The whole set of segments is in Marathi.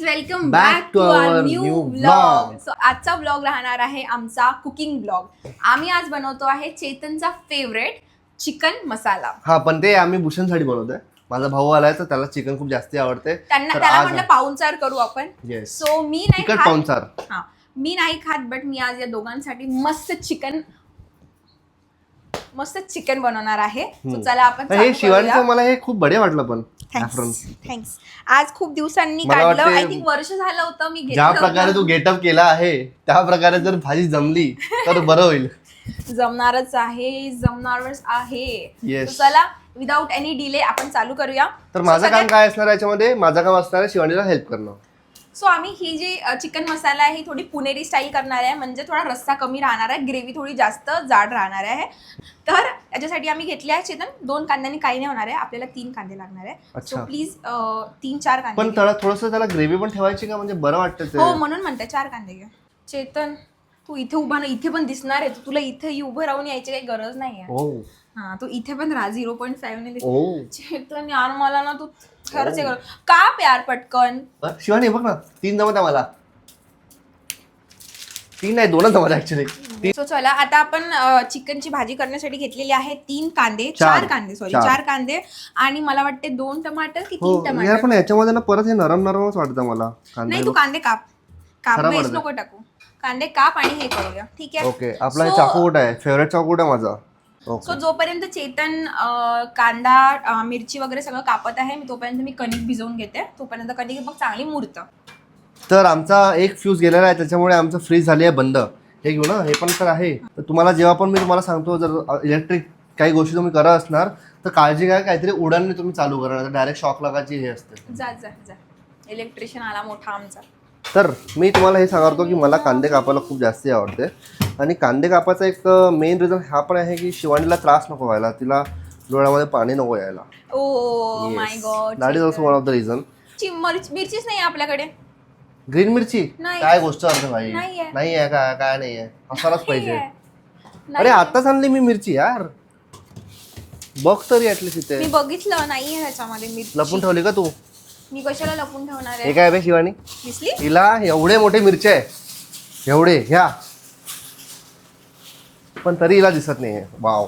Welcome back to our new blog. So आजचा ब्लॉग राहणार आहे आमचा कुकिंग ब्लॉग. आम्ही आज बनवतो आहे चेतनचा फेवरेट चिकन मसाला. हा, पण ते आम्ही भूषणसाठी बनवतोय. माझा भाऊ आलाय तर त्याला चिकन खूप जास्त आवडते. त्याला म्हटलं पाहुणचार करू आपण. सो मी नाही खात पाहुणचार. हा, मी नाही खात, बट मी आज या दोघांसाठी मस्त चिकन बनवणार आहे. सो चला आपण हे शिवानीचं मला हे खूप बढिया वाटलं. पण थँक्स. आज खूप दिवसांनी काढलं. आय थिंक वर्ष झालं होतं मी ज्या प्रकारे तू गेटअप केला आहे त्या प्रकारे जर भाजी जमली तर बरं होईल. जमणारच आहे. चला विदाउट एनी डिले आपण चालू करूया. तर माझं काम काय असणार याच्यामध्ये? माझं काम असणार आहे शिवानीला हेल्प करणं. सो आम्ही ही जी चिकन मसाला आहे ही थोडी पुणेरी स्टाईल करणार आहे. म्हणजे थोडा रस्सा कमी राहणार आहे, ग्रेव्ही थोडी जास्त जाड राहणार आहे. तर याच्यासाठी आम्ही घेतले आहे चेतन 2 कांद्यांनी काही नाही होणार आहे. आपल्याला 3 कांदे लागणार आहे. सो प्लीज 3-4 कांदे. पण थोडंसं त्याला ग्रेव्ही पण ठेवायची का? म्हणजे बरं वाटतं. हो, म्हणून म्हणते 4 कांदे घे. चेतन तू इथे उभा ना, इथे पण दिसणार आहे. तुला इथे उभं राहून यायची काही गरज नाही आहे. हा, तू इथे पण राहा. 0.5 चेतन यार, मला ना तू खरंच काप यार पटकन. शिवानी बघ ना, 3 जमत आहे मला. 3 नाही, 2च जमत ऍक्च्युली. सो चला आता आपण चिकनची भाजी करण्यासाठी घेतलेली आहे 3 कांदे 4 कांदे आणि मला वाटते 2 टमाटर की 3 टमाटर. पण याच्यामध्ये ना परत हे नरमच वाटतं मला. नाही, तू कांदे काप वेस्ट नको टाकू. कांदे काप आणि हे करूया, ठीक आहे? ओके. आपला चाकू कुठे आहे? फेवरेट चाकू कुठे आहे माझा? सो जोपर्यंत चेतन कांदा मिरची वगैरे सगळं कापत आहे, तोपर्यंत मी कणिक भिजवून घेते. तोपर्यंत कणिक मग चांगली मुरतं. तर आमचा एक फ्यूज गेलेला आहे, त्याच्यामुळे आमचं फ्रीज झाली आहे बंद. हे घेऊ ना, हे पण तर आहे. तर तुम्हाला जेव्हा पण मी तुम्हाला सांगतो, जर इलेक्ट्रिक काही गोष्टी तुम्ही करत असणार तर काळजी घ्या. काहीतरी उडानने तुम्ही चालू करणार, डायरेक्ट शॉक लागायची हे असते. जा इलेक्ट्रिशियन आला मोठा आमचा. तर मी तुम्हाला हे सांगतो की मला कांदे कापायला खूप जास्त आवडते. आणि कांदे कापायचा एक मेन रिझन हा पण आहे की शिवानीला त्रास नको व्हायला, तिला डोळ्यामध्ये पाणी नको यायला. Oh my god, that is also one of the reason. मिरचीच नाही आपल्याकडे. ग्रीन मिरची नाही. काय गोष्ट असते भाई? नाही आहे काय नाही आहे, असायलाच पाहिजे. अरे आताच आणली मी मिरची यार, बघ तरी ऍटलीस्ट. इथे मी बघितलं नाहीये ह्याच्यामध्ये मिरची. लपून ठेवली का तू? मी कशाला लपून ठेवणार आहे? हे काय बे शिवानी, दिसली? हिला एवढे मोठे मिरची आहे, एवढे ह्या, पण तरी हिला दिसत नाहीये. वाव.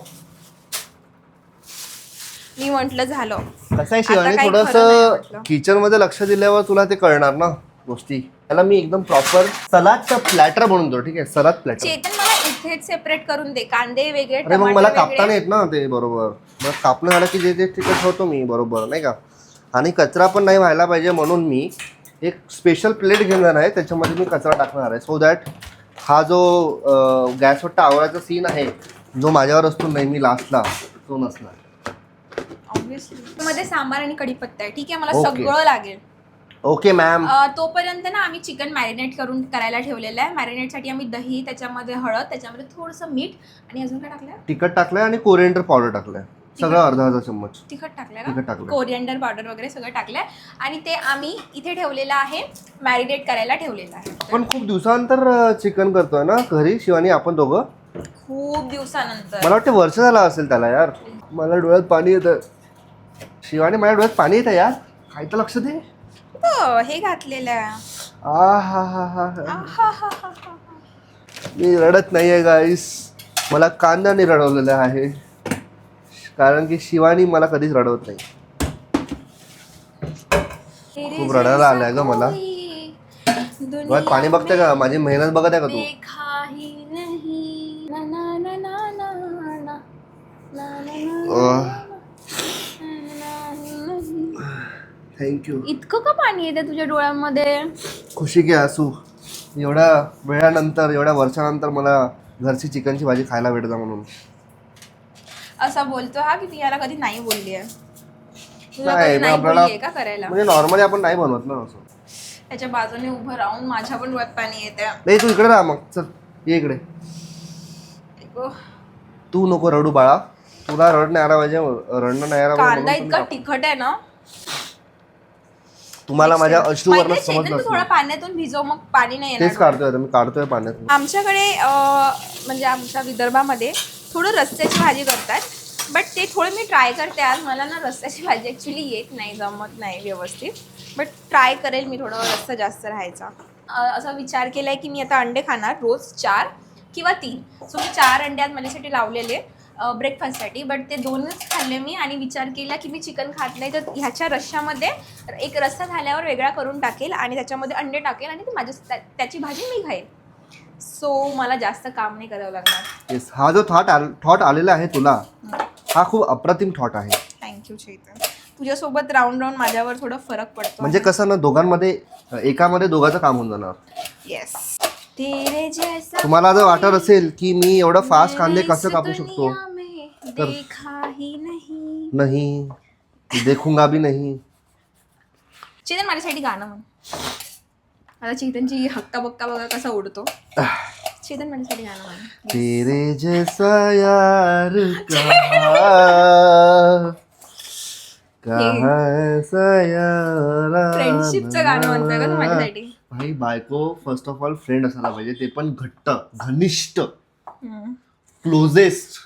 मी म्हंटल झालं. कसं आहे शिवानी, थोडंसं किचन मध्ये लक्ष दिल्यावर तुला ते कळणार ना गोष्टी. त्याला मी एकदम प्रॉपर सलादचा प्लॅटर बनवतो, ठीक आहे? Salad platter. चेतन मला इथेच सेपरेट करून दे, कांदे वेगळे, अरे मग मला कापता नाही येत ना ते बरोबर. मग कापणं झालं की जे तिकट होतो मी बरोबर, नाही का? आणि कचरा पण नाही व्हायला पाहिजे म्हणून मी एक स्पेशल प्लेट घेणार आहे, त्याच्यामध्ये मी कचरा टाकणार आहे. सो दॅट हा जो गॅसवर आवरायचा सीन आहे, जो माझ्यावर असतो नेहमी लास्टला, तो नसणार. ऑब्व्हियसली मध्ये सांबार आणि कढीपत्ता आहे, ठीक आहे? मला सगळं लागेल. Okay ma'am. तोपर्यंत ना आम्ही चिकन मॅरिनेट करायला ठेवलेलं आहे. मॅरिनेटसाठी आम्ही दही, त्याच्यामध्ये हळद, त्याच्यामध्ये थोडंसं मीठ आणि अजून काय टाकलंय? तिखट टाकलंय आणि कोरिएंडर पावडर टाकलंय. सगळं अर्धा चम्मच तिखट टाकलंय, कोरिएंडर पावडर वगैरे सगळं टाकलंय. आणि ते आम्ही इथे ठेवलेलं आहे, मॅरिनेट करायला ठेवलेलं आहे. पण खूप दिवसानंतर चिकन करतोय ना घरी शिवानी आपण दोघं? खूप दिवसानंतर. मला वाटतं वर्ष झालं असेल त्याला यार. मला डोळ्यात पाणी येतं शिवानी, माझ्या डोळ्यात पाणी येतं यार. काय तर लक्ष दे. हे घातलेलं आहे. मी रडत नाहीये गाईस, मला कांद्याने रडवलेलं आहे, कारण की शिवानी मला कधीच रडवत नाही. खूप रडायला आलंय ग मला. डोळ्यात पाणी बघते का? माझी मेहनत बघत आहे का तू? थँक्यू. इतकं का पाणी येते तुझ्या डोळ्यामध्ये? खुशी की असू, एवढ्या वेळानंतर, एवढ्या वर्षानंतर मला घरची चिकनची भाजी खायला भेटतं म्हणून. असा बोलतो हा की ती याला कधी नाही बोलली आहे. का करायला? म्हणजे नॉर्मली आपण नाही बनवत ना असं. त्याच्या बाजूने उभं राहून माझ्या पण डोळ्यात पाणी येते. नाही तू इकडे राहा, मग चल ये इकडे. तू नको रडू बाळा, तुला रड नाही आला पाहिजे, रडणं नाही आला. कांदा इतका तिखट आहे ना, तुम्हाला माझ्या अश्रूवरून समजलं. थोडा पाण्यातून भिजव, मग पाणी नाही येणार. तेच काढतोय मी, काढतोय पाण्यातून. आमच्याकडे म्हणजे आमच्या विदर्भामध्ये थोडं रस्स्याची भाजी करतात, बट ते थोडं मी ट्राय करते आज. मला ना रस्स्याची भाजी ऍक्च्युली येत नाही, जमत नाही व्यवस्थित. बट ट्राय करेल मी थोडं रस्सा जास्त राहायचा. असा विचार केला आहे की मी आता अंडे खाणार रोज 4 किंवा 3. सो मी 4 अंडे आज माझ्यासाठी लावलेले ब्रेकफास्टसाठी, बट ते 2च खाल्ले मी आणि विचार केला की मी चिकन खात नाही, तर ह्याच्या रश्श्यामध्ये एक रस्सा झाल्यावर वेगळा करून टाकेल आणि त्याच्यामध्ये अंडे टाकेल आणि ते त्याची भाजी मी खाईल. सो मला जास्त काम नाही करावं लागणार. येस, हा जो थॉट आलेला आहे तुला, हा खूप अप्रतिम थॉट आहे. थँक्यू चैतन. तुझ्यासोबत राऊंड राऊंड माझ्यावर थोडा फरक पडतो. म्हणजे कसं ना, दोघांमध्ये एकामध्ये दोघांचं काम होऊन जाणार. येस. तेरे जैसा तुम्हाला जर वाटत असेल की मी एवढं फास्ट कांदे कसं कापू शकतो, तर देखा ही नाही. नाही देखूंगा भी नहीं. चेतन माझ्यासाठी गाणं म्हण. आता चेतनची हक्का बक्का बघा कसा उडतो. चेतन माझ्यासाठी गाणं म्हण. तेरे जैसा यार कहाँ यार. फ्रेंडशिपचं गाणं म्हणतोय का तू माझ्यासाठी? भाई, बायको फर्स्ट ऑफ ऑल फ्रेंड असायला पाहिजे, ते पण घट्ट, घनिष्ठ, क्लोजेस्ट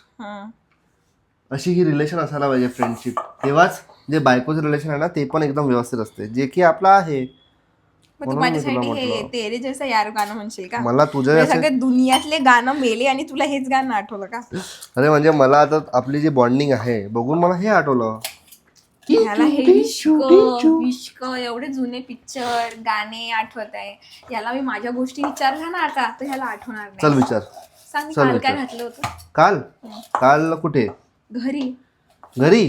अशी ही रिलेशन असायला पाहिजे, फ्रेंडशिप. तेव्हाच जे बायकोचं रिलेशन आहे ना, ते पण एकदम व्यवस्थित असते, जे की आपलं आहे. मग तू माझ्यासाठी हे तेरे जैसा यार गाणं म्हणशील का? मला तुझ्या म्हणजे सगळे दुनियातले गाणं मेले आणि तुला हेच गाणं आठवलं का? अरे म्हणजे मला आता आपली जी बॉन्डिंग आहे बघून मला हे आठवलं. ह्याला हे विश्क एवढे जुने पिक्चर गाणे आठवत आहे. याला मी माझ्या गोष्टी विचारल्या ना आता, तर ह्याला आठवणार चल नाही. विचार. सांग चल काल काय विचार. घातलं होतं? काल कुठे? घरी.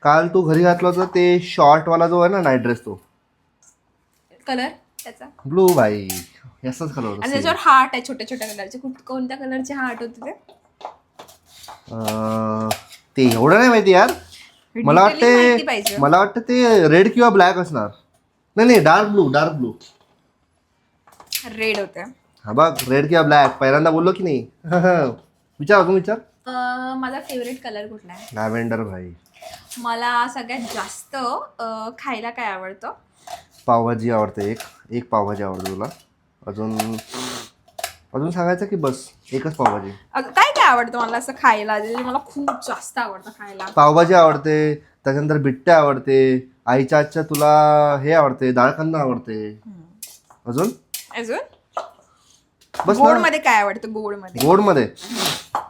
काल तू घरी घातलं होतं ते शॉर्ट वाला जो आहे ना, नाईट ड्रेस, तो कलर त्याचा ब्लू. बाई, याचाच कलर आणि त्याच्यावर हार्ट आहे छोट्या छोट्या कलरचे. कोणत्या कलरचे हार्ट होते ते? ते एवढं नाही माहिती यार. मला माहिती पाहिजे. वाटतं ते रेड किंवा ब्लॅक असणार. नाही, डार्क ब्लू. रेड होते. हा बघ, रेड किंवा ब्लॅक पहिल्यांदा बोललो की नाही. विचार, अजून विचार. माझा फेवरेट कलर कुठला आहे? लॅव्हेंडर. भाई, मला सगळ्यात जास्त खायला काय आवडतं? पावभाजी आवडते. एक पावभाजी आवडते तुला. अजून सांगायचं की बस एकच पावभाजी? काय काय आवडतं मला असं खायला, जे मला खूप जास्त आवडतं खायला? पावभाजी आवडते, त्याच्यानंतर बिट्टे आवडते, आईच्या आजच्या तुला हे आवडते, डाळ कांदा आवडते. अजून बस. गोड मध्ये काय आवडतं?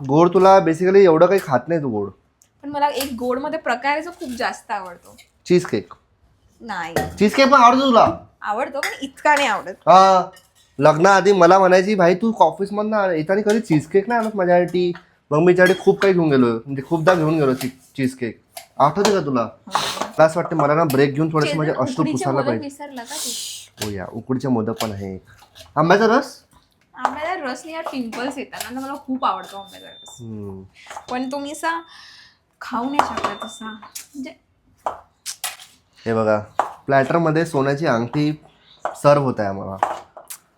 गोड तुला बेसिकली एवढं काही खात नाही तू गोड. पण मला एक गोड मध्ये प्रकार जो खूप जास्त आवडतो, चीज केक. नाही, चीज केक पण आवडतो तुला? आवडतो पण इतका नाही आवडत. हा, लग्नाआधी मला म्हणायची, भाई तू ऑफिस मधनं येताना कधी चीज केक नाही आणत माझ्यासाठी. मग मी त्यासाठी खूप काही घेऊन गेलो, म्हणजे खूपदा घेऊन गेलो चीज केक. आठवते का तुला? मला असं वाटतं मला ना ब्रेक घेऊन थोडंसं माझे अश्रू पुसायला पाहिजे. विसरला का तू? हो या, उकडीचे मोदक पण आहे. आंब्याचा रस नाही यार, पिंपल्स येतात ना, मला खूप आवडतो आंब्याचा रस. पण तुम्ही असा खाऊ नाही शकत असा. म्हणजे हे बघा, प्लॅटर मध्ये सोन्याची अंगठी सर्व होत आहे आम्हाला.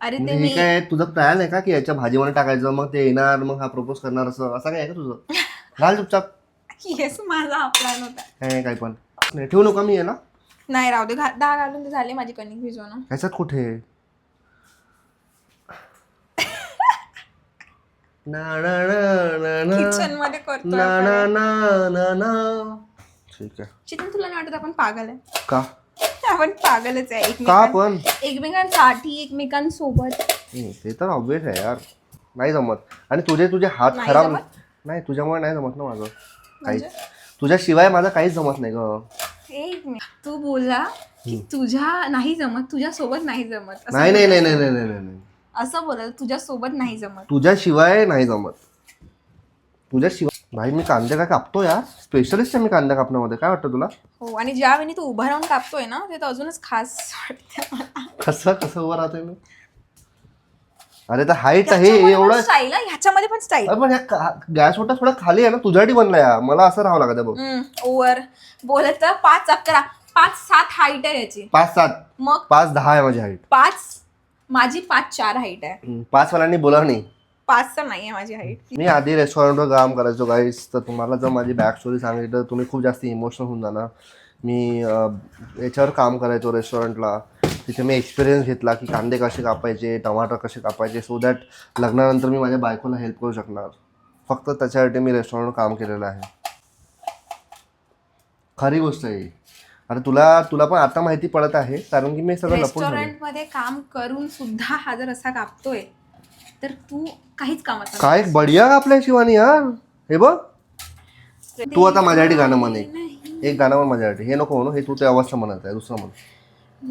अरे ते हे काय तुझं प्लॅन आहे का की याच्या भाजीमध्ये टाकायचं, मग ते येणार, मग हा प्रपोज करणार, असं काय आहे का तुझं? घाल चुपचाप. येस, माझा हा प्लॅन होता. काय पण नाही, ठेवू नका मी याला. नाही राहू दे, 10 घालून ते झाले माझी कणिक भिजवणं. ह्याच्यात कुठे? किचन मध्ये करतो. ठीक आहे. चितन, तुला नाही वाटत आपण पागल आहे? का? आपण पागलच आहे. का पण? एकमेकांसाठी, एकमेकांसोबत. ते तर ऑब्विस आहे यार. नाही जमत. आणि तुझे हात नाही खराब जमत? नाही, तुझ्यामुळे नाही जमत ना माझं काहीच. म्हणजे? तुझ्याशिवाय माझं काहीच जमत नाही ग. एक मिनिट, तू बोला की तुझ्या नाही जमत, तुझ्या सोबत नाही जमत. नाही. असं बोला, तुझ्या सोबत नाही जमत. तुझ्याशिवाय नाही जमत. तुझ्याशिवाय. भाई, मी कांदे काय कापतो यार. स्पेशलिस्ट आहे मी कांदा कापण्यामध्ये. काय वाटतं तुला? हो, आणि ज्या वेळी तू उभा राहून कापतोय ना, ते तर अजूनच खास वाटतं मला. कसं उभं राहतोय मी? अरे तर हाईट आहे एवढं. स्टाईल ह्याच्यामध्ये पण स्टाईल. पण गॅस ओटा थोडा खाली आहे ना, तुझ्यासाठी बनला या. मला असं राहावं लागत बघ. ओव्हर बोलत 5'11", 5'7" हाईट आहे याची. 5'7", मग 5'10" आहे माझी हाईट. 5, माझी 5'4" हाईट आहे. 5 वाल्यांनी बोला नाही. 5 तर नाही आहे माझी हाईट. मी आधी रेस्टॉरंटवर काम करायचो गाईस, तर तुम्हाला जर माझी बॅक स्टोरी सांगितली तर तुम्ही खूप जास्त इमोशनल होऊन जाणार. मी याच्यावर काम करायचो रेस्टॉरंटला. तिथे मी एक्सपिरियन्स घेतला की कांदे कसे कापायचे, टमाटर कसे कापायचे, सो दॅट लग्नानंतर मी माझ्या बायकोला हेल्प करू शकणार. फक्त त्याच्यासाठी मी रेस्टॉरंटवर काम केलेलं आहे. खरी गोष्ट आहे. आता तुला पण आता माहिती पडत आहे कारण की मी सगळं लपून ठेवलंय. रेस्टॉरंट मध्ये काम करून सुद्धा हा जर असा कापतोय तर तू काहीच कामाचा काय बढिया कापलंय शिवानी यार. हे बग तू आता माझ्यासाठी गाणं म्हण एक गाणं म्हण माझ्यासाठी. हे नको म्हणू, हे तू त्या अवस्था म्हणत आहे, दुसरं म्हण.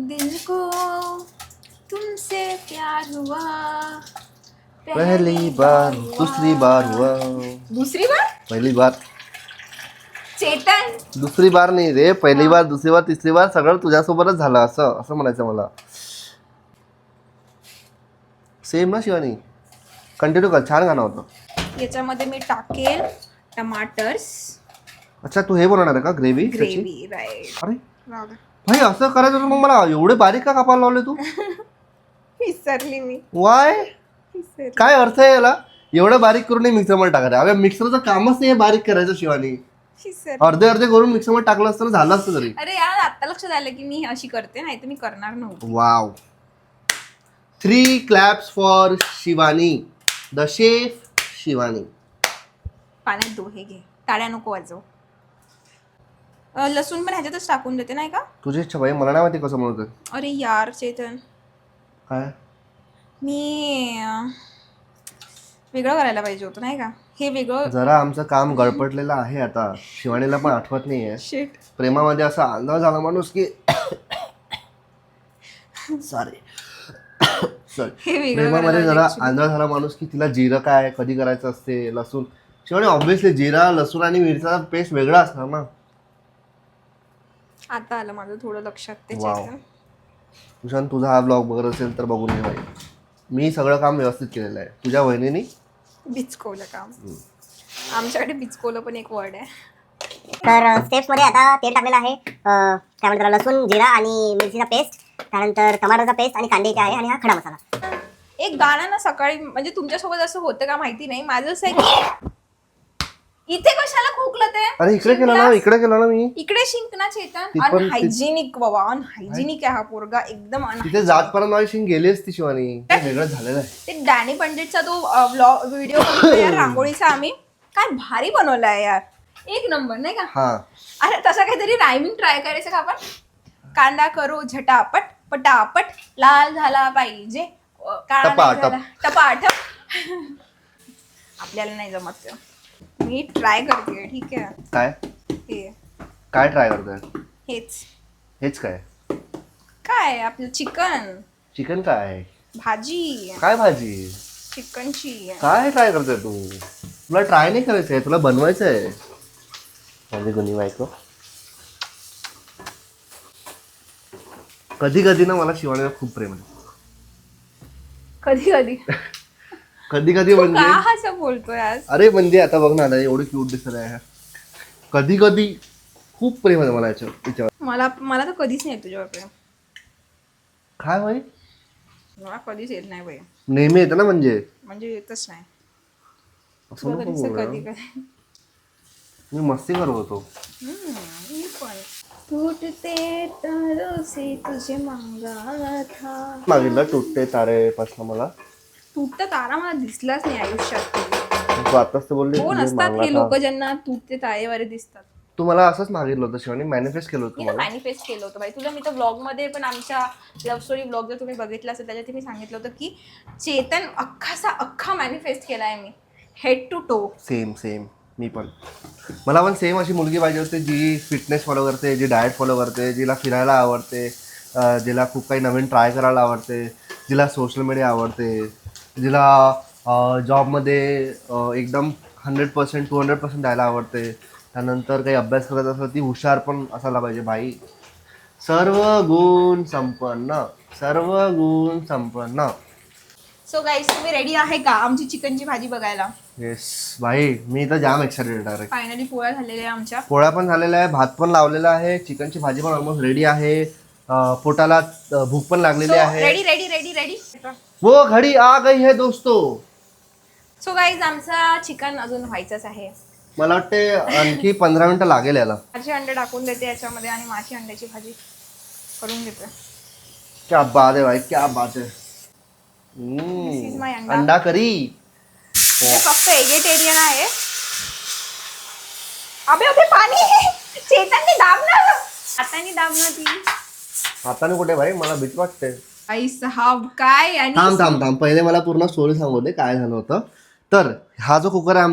दिल को तुमसे प्यार हुआ पहली बार दुसरी बार हुआ. दुसरी बार पहिली बार चेतन दुसरी बार नाही रे, पहिली बार दुसरी बार तिसरी बार सगळं तुझ्यासोबतच झालं असं असं म्हणायचं मला. सेम ना शिवानी. कंटिन्यू कर, छान गाणं होतं. याच्यामध्ये मी टाकेल टमाटर्स अच्छा तू हे बनवणार आहे का ग्रेव्ही? Gravy right. अरे भाई असं करायचं होतं मग मला एवढे बारीक का कापायला लावले तू? विसरली मी वाय विसरली. काय अर्थ आहे याला? एवढं बारीक करून मिक्सरमध्ये टाकायचं. अगं मिक्सरचं कामच नाही बारीक करायचं शिवानी. अर्धे अर्धे करून मिक्सरमध्ये टाकलं असतं झालं असतं तरी. अरे यार आता लक्षात आलं की मी अशी करते, नाही तर मी करणार नव्हती. Wow 3 claps for Shivani the chef Shivani. पाण्यात दोहे घे, टाळ्या नको वाजव. लसूण पण ह्याच्यातच टाकून देते नाही का? तुझी इच्छा भाई, मला नाही माहिती कसं म्हणत. अरे यार चेतन काय मी वेगळं करायला पाहिजे होतं नाही का? हे वेगळं. जरा आमचं काम गडपटलेलं आहे आता. शिवानीला पण आठवत नाहीये. शिट. प्रेमामध्ये असा आंधळा झाला माणूस की सॉरी हे वेगळं प्रेमामध्ये करायला जरा पाहिजे. आंधळा झाला माणूस की तिला जिरं काय कधी करायचं असते, लसूण. शिवानी ऑब्व्हियसली जिरा लसूण आणि मिरचा पेस्ट वेगळा असणार ना. आता आलं माझं थोडं लक्षात ते वाव. चेतन. तुझ्या तुझा हा ब्लॉग बघत असेल तर बघून घे भाई. मी सगळं काम व्यवस्थित केलेलं आहे. तुझ्या वहिनीनी बिचकवलं काम. आमच्याकडे बिचकवलं पण एक वर्ड आहे. तर स्टेप्समध्ये आता तेल टाकलेलं आहे, काय म्हणतात लसूण जिरा आणि मिरचीचा पेस्ट, त्यानंतर टमाटरचा पेस्ट आणि कांद्याचे आहे आणि हा खडा मसाला. एक गाणं ना सकाळी म्हणजे तुमच्यासोबत असं होतं का माहिती नाही, माझं असं आहे की इथे कशाला खोकलं ते? अरे इकडे केलं ना, इकडे केलं ना मी. इकडे शिंक ना चेतन. ती पण- अनहायजेनिक बाबा, अनहायजेनिक आहे हा पोरगा एकदम. तिथे जातपर्यंत माझी शिंग गेली असती शिवानी. ते वेगळं झालेलं आहे. ते डॅनी पंडितचा तो व्हिडिओ यार रांगोळीचा आम्ही काय भारी बनवलाय यार, एक नंबर नाही का? हा अरे तसा काहीतरी रायमिंग ट्राय करायचं का आपण? कांदा करू झटापट पटापट, लाल झाला पाहिजे, काळा नाही टपाटप. झाला टपाटप. आपल्याला नाही जमत ते. मी ट्राय करते ठीक आहे. काय हे काय ट्राय करतोय? हेच हेच काय? काय आपलं चिकन चिकन काय आहे? भाजी काय भाजी? चिकनची. काय ट्राय करतोय तू? तुला ट्राय नाही करायचं आहे, तुला बनवायचं आहे. माझी गुन्ही बायको. कधी कधी ना मला शिवानीला खूप प्रेम आहे. कधी कधी कधी कधी का म्हणजे असं बोलतोय आज? अरे म्हणजे आता बघ ना, आता एवढी क्यूट दिसत आहे. कधी कधी खूप प्रेम आहे मला याच्यावर. मला तर कधीच नाही तुझ्यावर प्रेम. काय भाई? मला कधीच येत नाही बाई, नेहमी येतं ना म्हणजे येतच नाही. असं नको कधीच बोलू कधी ना. कधी. मी मस्ती करत होतो. मी पण टूटते तारों से तुझे मांगा था. मागितलं तुटते तारे पासून मला. तुटता तारा मला दिसलाच नाही आयुष्यात. तू आताच तर बोलली कोण तुझे असतात मागला हे था. लोक ज्यांना तुटते तारेवारे दिसतात? तू मला असंच मागितलं होतं शिवानी, मॅनिफेस्ट केलं होतं मी मला. मॅनिफेस्ट केलं होतं बाई तुला. मी तर ब्लॉग मध्ये पण आमच्या लव्ह स्टोरी ब्लॉग जर तुम्ही बघितला असेल त्याच्यात मी सांगितलं होतं की चेतन अख्खा मॅनिफेस्ट केलाय मी हेड टू टो. सेम मी पण. मला पण सेम अशी मुलगी पाहिजे होती जी फिटनेस फॉलो करते, जी डाएट फॉलो करते, जिला फिरायला आवडते, जिला खूप काही नवीन ट्राय करायला आवडते, जिला सोशल मीडिया आवडते, जिला जॉबमध्ये एकदम 100% 200% द्यायला आवडते. त्यानंतर काही अभ्यास करत असेल ती हुशार पण असायला पाहिजे भाई. सर्व गुण संपन्न. सो गाईस तुम्ही रेडी आहे का आमची चिकनची भाजी बघायला? येस भाई, मी तर जाम एक्साइटेड डायरेक्ट. फायनली पोळ्या झालेल्या आहे आमच्या. पोळ्या पण झालेल्या आहे, भात पण लावलेला आहे, चिकनची भाजी पण ऑलमोस्ट रेडी आहे. पोटाला भूक पण लागलेली आहे. रेडी. वो घडी आ गई है दोस्तों. सो गाईज आमचा चिकन अजून व्हायचंच आहे. मला वाटते आणखी 15 मिनिटं लागेल याला. माझे अंडे टाकून देते याच्यामध्ये आणि माझी अंड्याची भाजी करून घेते. क्या बात है भाई, क्या बात है. is my अंडा. अंडा करी. हे फक्त व्हेजिटेरियन आहे. अबे पाणी चेतनने दाब ना. हाताने दाबणं ती हाताने कुठे भाई, मला भीती वाटते. आई साहब काय आणि थांब पहिले मला पूर्ण स्टोरी सांगू दे काय झालं होतं. तर हा जो कुकर आहे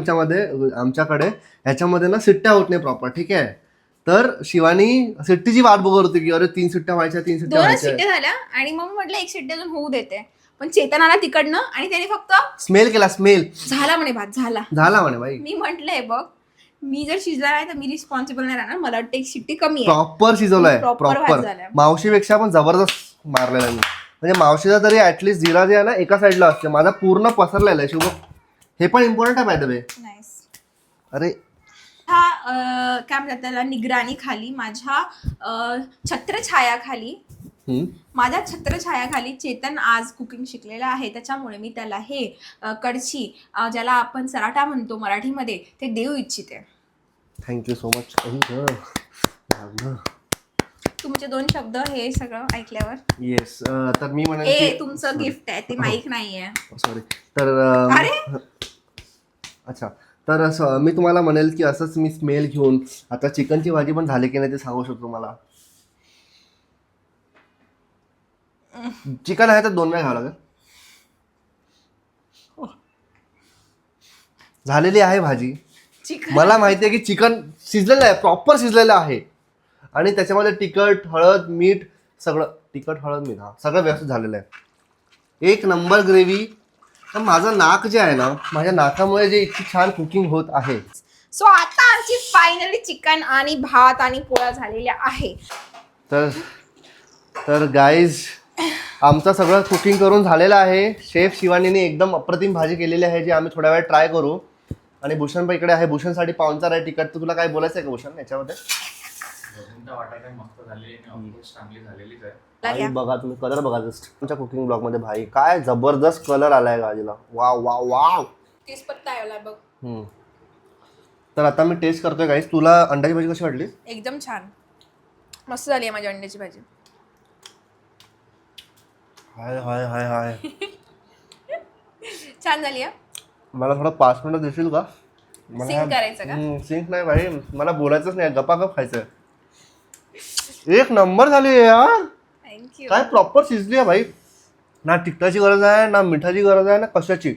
आमच्याकडे ह्याच्यामध्ये ना सिट्ट्या होत नाही प्रॉपर, ठीक आहे. तर शिवानी सिट्टीची वाट बघत होती की अरे 3 सिट्ट्या व्हायच्या 3 सिट्ट्या 2च व्हायच्या. शिट्ट्या झाल्या आणि मग म्हटलं 1 शिट्टी अजून होऊ देते, पण चेतन आला तिकडनं आणि त्याने फक्त स्मेल केला, स्मेल झाला म्हणे भात झाला. म्हणे भाई. मी म्हंटलय बघ, मी जर शिजला नाही तर मी रिस्पॉन्सिबल नाही राहणार, मला वाटतं 1 शिट्टी कमी आहे. प्रॉपर शिजवलाय, Proper भात प्रॉपर. झालाय. मावशीपेक्षा पण जबरदस्त मारलेला मी. म्हणजे मावशीचा तरी ऍटलीस्ट जिरा जे आहे ना एका साईडला असते, माझा पूर्ण पसरलेला आहे. शुभ, हे पण इम्पॉर्टंट आहे बाय द वे. नाईस. अरे हा काय म्हणतात त्याला, निगराणी खाली माझ्या छत्रछायाखाली माझ्या छत्रछायाखाली चेतन आज कुकिंग शिकलेला आहे. त्याच्यामुळे मी त्याला हे कडची ज्याला आपण सराटा म्हणतो मराठीमध्ये, ते देऊ इच्छिते. Thank you so much. तुमचे 2 शब्द हे सगळं ऐकल्यावर. येस. तर मी म्हणेन हे की तुमचं गिफ्ट आहे, ते माईक नाहीये. सॉरी. तर अरे अच्छा, तर असं मी तुम्हाला म्हणेल की असंच मी स्मेल घेऊन आता चिकनची भाजी पण झाली की नाही ते सांगू शकतो. मला चिकन आहे तर 2 वेळा घ्यावं लागेल. झालेली आहे भाजी. चिकन मला माहिती आहे की चिकन शिजलेलं आहे, प्रॉपर शिजलेलं आहे. आणि त्याच्यामध्ये तिखट, हळद, मीठ सगळं, तिखट, हळद, मीठ, हा सगळं व्यवस्थित झालेलं आहे. 1 नंबर ग्रेव्ही. तर माझं नाक जे आहे ना, माझ्या नाकामुळे जे इतकी छान कुकिंग होत आहे. सो आता आमची फायनली चिकन आणि भात आणि पोळ्या झालेल्या आहे. तर गाईज, आमचं सगळं कुकिंग करून झालेलं आहे. शेफ शिवानीने एकदम अप्रतिम भाजी केलेली आहे, जी आम्ही थोड्या वेळ ट्राय करू. आणि भूषण पण इकडे आहे. भूषणसाठी पाहुणचार आहे तिकट. तर तुला काय बोलायचं आहे का भूषण याच्यामध्ये? मस्त झालेली आणि ऑफकोर्स चांगली झालेलीच आहे. भाई बघा तुम्ही, कलर बघा जस्ट तुमच्या कुकिंग ब्लॉग मध्ये. भाई काय जबरदस्त कलर आलाय भाजीला. Wow wow wow. 30 पत्ता आला बघ. तर आता मी टेस्ट करतोय गाईज. तुला अंड्याची भाजी कशी वाटली? एकदम छान, मस्त झाली आहे माझी अंड्याची भाजी. हाय हाय हाय हाय. छान झाली आहे. मला थोडं 5 मिनिटं देशील का? सिंक करायचं का? सिंक नाही भाई, मला बोलायचंच नाही, गपागप खायचं. 1 नंबर झाली आहे यार. थँक्यू. काय प्रॉपर शिजली आहे भाई. ना तिखटाची गरज आहे, ना मिठाची गरज आहे, ना कशाची.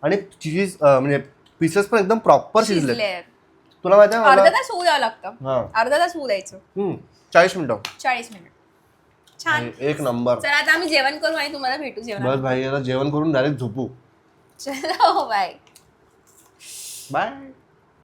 आणि चीज म्हणजे पीसेस पण एकदम प्रॉपर शिजले. तुला माहिती आहे अर्धा मला? तास होऊ द्यावं लागतं. हा. अर्धा तास होऊ द्यायचं. 40 मिनिटं. 40 मिनिट. छान. 1 नंबर. चला आता आम्ही जेवण करू आणि तुम्हाला भेटू जेवण. बस भाई, आता जेवण करून डायरेक्ट झोपू. चलो बाय. बाय.